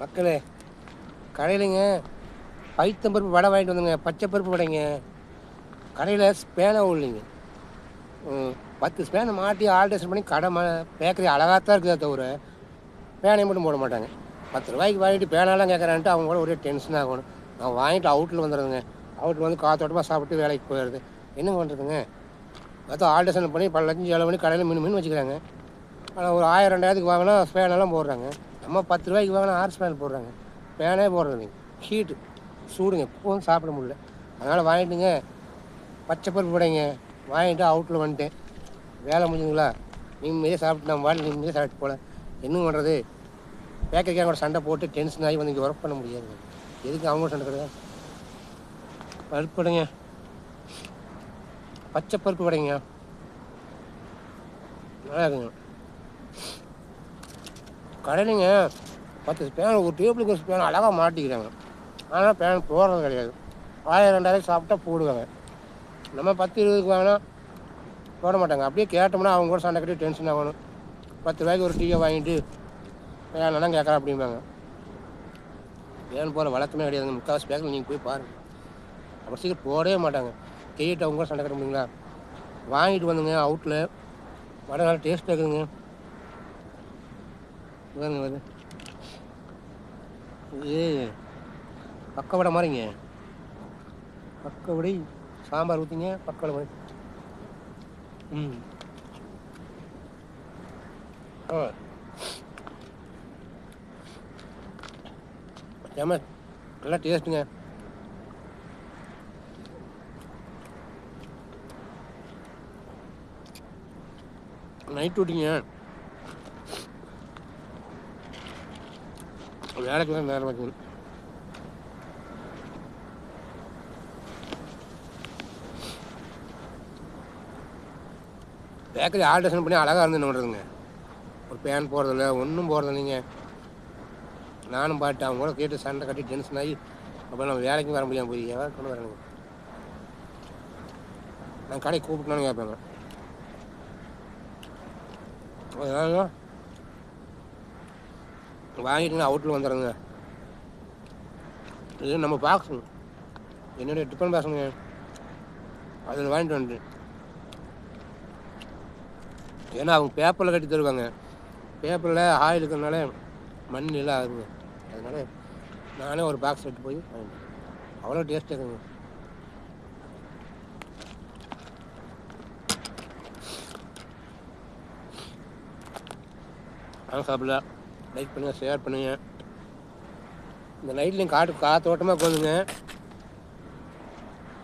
மக்களே, கடையிலங்க பைத்தம்பருப்பு வடை வாங்கிட்டு வந்துங்க. பச்சை பருப்பு வடைங்க. கடையில் ஸ்பேனாகவும் இல்லைங்க. 10 ஸ்பேனை மாட்டி ஆல்ட்ரேஷன் பண்ணி கடை பேக்கரி அழகாக தான் இருக்குதே தவிர பேனையும் மட்டும் போட மாட்டாங்க. 10 ரூபாய்க்கு வாங்கிட்டு பேனாலாம் கேட்குறான்ட்டு அவங்க கூட ஒரே டென்ஷன் ஆகணும். நான் வாங்கிட்டு அவுட்டில் வந்துடுறதுங்க. அவுட்டில் வந்து காத்தோட்டமாக சாப்பிட்டு வேலைக்கு போயிடுறது. என்ன பண்ணுறதுங்க? அதான் ஆல்ட்ரேஷன் பண்ணி பல லட்சம் செலவு பண்ணி கடையில் மீன் வச்சுக்கிறாங்க. ஆனால் ஒரு 1000 2000க்கு வாங்கினா ஸ்பேனெல்லாம் போடுறாங்க. நம்ம 10 ரூபாய்க்கு வாங்கினா 6 ஸ்பேன் போடுறாங்க. பேனே போடுறது ஹீட்டு சூடுங்க. இப்போவும் சாப்பிட முடியல. அதனால் வாங்கிட்டுங்க பச்சை பருப்பு வடைங்க வாங்கிட்டு அவுட்டில் வந்துட்டேன். வேலை முடிஞ்சுங்களா? நிம்மதியாக சாப்பிட்டு நம்ம வாட்டி நிம்மதியாக சாப்பிட்டு போகல. என்ன பண்ணுறது? பேக்கரிக்காக கூட சண்டை போட்டு டென்ஷன் ஆகி வந்து இங்கே ஒர்க் பண்ண முடியாதுங்க. எதுக்கு அவங்க சண்டை கிடையாது? பருப்பு வடைங்க, பச்சை பருப்பு வடைங்க நல்லா இருக்குங்க. கடையிலங்க 10 ஸ்பேன் ஒரு டேபிளுக்கு ஒரு ஸ்பேன் அழகாக மாட்டிக்கிறாங்க. ஆனால் பேன் போடுறது கிடையாது. 1000 2000 சாப்பிட்டா போடுவாங்க. நம்ம 10 20க்கு வாங்கினா போட மாட்டாங்க. அப்படியே கேட்டோம்னா அவங்க கூட சண்டை கட்டி டென்ஷன் ஆகணும். 10 ரூபாய்க்கு ஒரு டீயை வாங்கிட்டு வேணாம் கேட்குறேன் அப்படிம்பாங்க. ஏன்னு போகிற வழக்கமே கிடையாதுங்க. முக்கால்வாசி பேக்கில் நீங்கள் போய் பாருங்கள். அப்புறம் சீக்கிரம் போடவே மாட்டாங்க. கேட்டு அவங்க கூட சண்டை கட்ட முடியுங்களா? வாங்கிட்டு வந்துங்க அவுட்டில் வடை நல்லா டேஸ்ட்டாக இருக்குதுங்க. வருது இது பக்க வடை மாதிரிங்க. பக்க வடை சாம்பார் ஊற்றிங்க பக்க வடை மாதிரி. ஏமா நல்லா டேஸ்ட்டுங்க. நைட் விட்டிங்க வேலைக்கு தான் நேரம் வச்சுங்க. பேக்கரி ஆல்ட்ரேஷன் பண்ணி அழகாக இருந்து என்ன பண்ணுறதுங்க? ஒரு பேன் போடுறதில்ல, ஒன்றும் போடுறதில்லைங்க. நானும் பாட்டு அவங்க கூட கேட்டு சண்டை கட்டி டென்ஷன் ஆகி அப்புறம் நம்ம வேலைக்கும் வர முடியாமல் போய் எதாவது கொண்டு வரணுங்க. நான் கடைக்கு கூப்பிட்டுனாலும் கேட்பேங்க. அதனால வாங்கிட்டுங்க அவுட்டில் வந்துடுறேங்க. இது நம்ம பாக்ஸுங்க, என்னுடைய டிஃபன் பாக்ஸுங்க. அதில் வாங்கிட்டு வந்துட்டு ஏன்னா அவங்க பேப்பரில் கட்டி தருவாங்க. பேப்பரில் ஆயில் இருக்கிறதுனால மண் எல்லாம் ஆகுங்க. அதனால நானே ஒரு பாக்ஸ் எடுத்து போய் வாங்கிட்டேன். அவ்வளோ டேஸ்ட்டாக இருக்குங்க. நானும் சாப்பிடல. லைக் பண்ணுங்கள், ஷேர் பண்ணுங்கள். இந்த நைட்லேயும் காத்தோட்டமாக போகுதுங்க.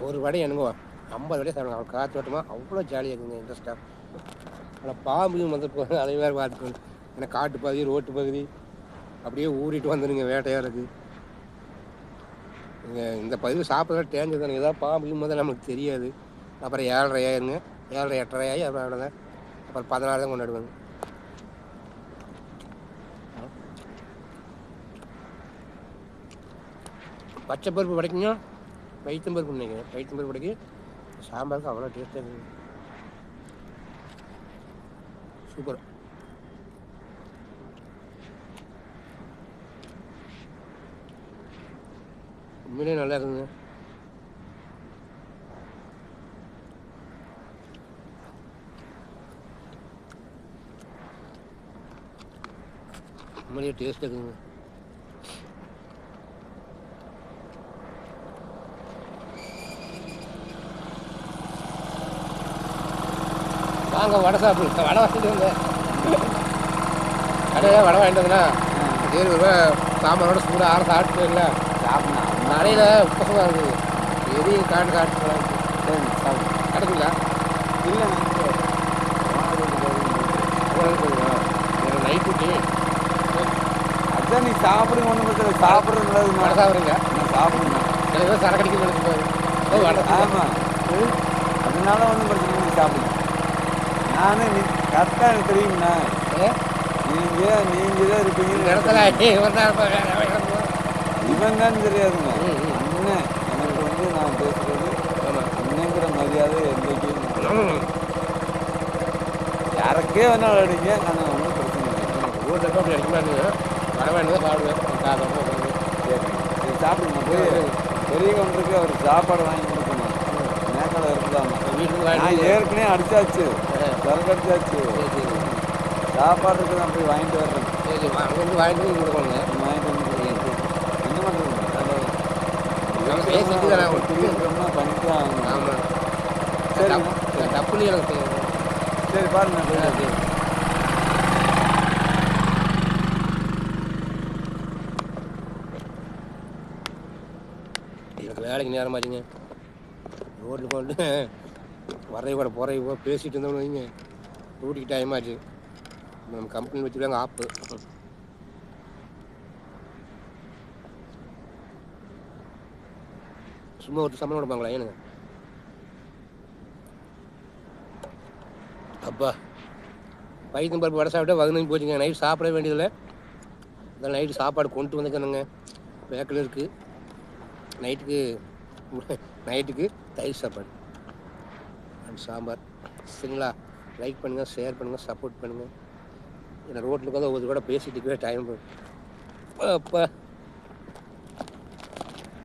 ஒரு வடை என்னங்கோ 50 வடையை சாப்பிடுங்க. அவ்வளோ காத்தோட்டமாக அவ்வளோ ஜாலியாக இருக்குங்க, இன்ட்ரெஸ்ட்டாக. ஆனால் பாம்பையும் வந்து போகுது, அதை வேறு பார்த்துக்கணும். ஏன்னா காட்டு பகுதி ரோட்டு பகுதி அப்படியே ஊறிட்டு வந்துடுங்க வேட்டையாக இருக்குது. இந்த பகுதி சாப்பிட்றதா டேஞ்சர் தானே. ஏதாவது பாம்பையும் போது நமக்கு தெரியாது. அப்புறம் 7:30 ஆயிருங்க. 7:30 8:30 ஆகி அவ்வளோதான். அப்புறம் 16 தான் கொண்டாடுவாங்க. பச்சை பருப்பு வடைக்குங்க பைத்தம் பருப்பு நினைக்கிறேன். பைத்தம் பருப்பு வடைக்கு சாம்பாருக்கு அவ்வளோ டேஸ்ட்டாக இருக்குங்க. சூப்பர். உண்மையிலே நல்லா இருக்குங்க. உண்மையிலேயே டேஸ்ட்டாக இருக்குங்க. வாங்க வடை சாப்பிடுங்க. வடை வாங்கிட்டு வந்து கடையில் வடை வாங்கிட்டு வந்தேன்னா 7 ரூபா சாம்பாரோட சூடாக ஆற சாப்பிட்டு போயிடல. சாப்பிடலாம். கடையில் உப்பசமாக இருக்குது. எதையும் காட்டு போகலாம். கிடைக்குங்களா? இல்லை நைட் விட்டு அதான் நீ சாப்பிடுங்க, ஒன்றும் பிரச்சனை. சாப்பிட்றது நல்லது. வடை சாப்பிட்றீங்க? நான் சாப்பிடுங்க. சில பேர் சரக்கடிக்க நினைச்சு வடை. ஆமாம், அதனால ஒன்றும் பிரச்சனை இல்லை. நீ சாப்பிடுங்க. நானே நீ கரெக்டாக எனக்கு தெரியுங்கண்ணா. நீங்கள் தான் இருப்பீங்க இடத்துல இவன் தான் தெரியாதுங்க. அண்ணன் எனக்கு வந்து நான் பேசுகிறது அண்ணங்கிற மரியாதை என்றைக்கும் யாருக்கே வேணாலும் அடிங்க. ஆனால் ஒன்றும் பிரச்சனை இல்லை. ஊரில் அப்படி அடிக்கலாங்க. வடை வாங்கிட்டு தான் சாப்பிடுவேன் சாப்பிடுவேன் சரி சரி சாப்பிடுங்க போய் பெரிய கவுண்டருக்கு அவர் சாப்பாடு வாங்கி கொடுக்கணும் மேக்கால இருக்குதாமா வீட்டுக்கு நான் வாங்கிட்டு ஏற்கனவே அடிச்சாச்சு சரக்கு அடிச்சாச்சு சாப்பாடு இருக்கு நான் போய் வாங்கிட்டு வர்றேன் சரி அங்கேருந்து வாங்கிட்டு வந்து கொடுக்கணுங்க வாங்கிட்டு வந்து கொடுக்குறேன். என்ன பண்ணுறது நம்ம பேசிட்டு தான் நான் புரியுறோம்னா பண்ணிட்டு தான் ஆகணும். ஆமாம் சரி தப்புலையும் எனக்கு செய்யணும் சரி பாருங்க நான் போயிட்டு சரி எனக்கு வேலைக்கு நேரமாச்சுங்க ரோட்டில் போட்டு வரைய கூட போகிற கூட பேசிகிட்டு இருந்தோம்னு வைங்க டூட்டிக்கு டைம் ஆச்சு நம்ம கம்பெனி வச்சுருக்காங்க ஆப்பு சும்மா ஒரு சம்பளம் கொடுப்பாங்களா ஏனுங்க அப்பா பைத்தம் பருப்பு வடை சாப்பிட்டா வகுந்து போச்சுங்க நைட்டு சாப்பிட வேண்டியதில்லை அதான் நைட்டு சாப்பாடு கொண்டு வந்துக்கணுங்க பேக்கில் இருக்குது நைட்டுக்கு தயிர் சாப்பாடு அண்ட் சாம்பார் சரிங்களா லைக் பண்ணுங்கள் ஷேர் பண்ணுங்கள் சப்போர்ட் பண்ணுங்கள் ஏன்னா ரோட்டில் உட்காந்து ஒவ்வொரு கூட பேசிட்டு இருக்கவே டைம் அப்பா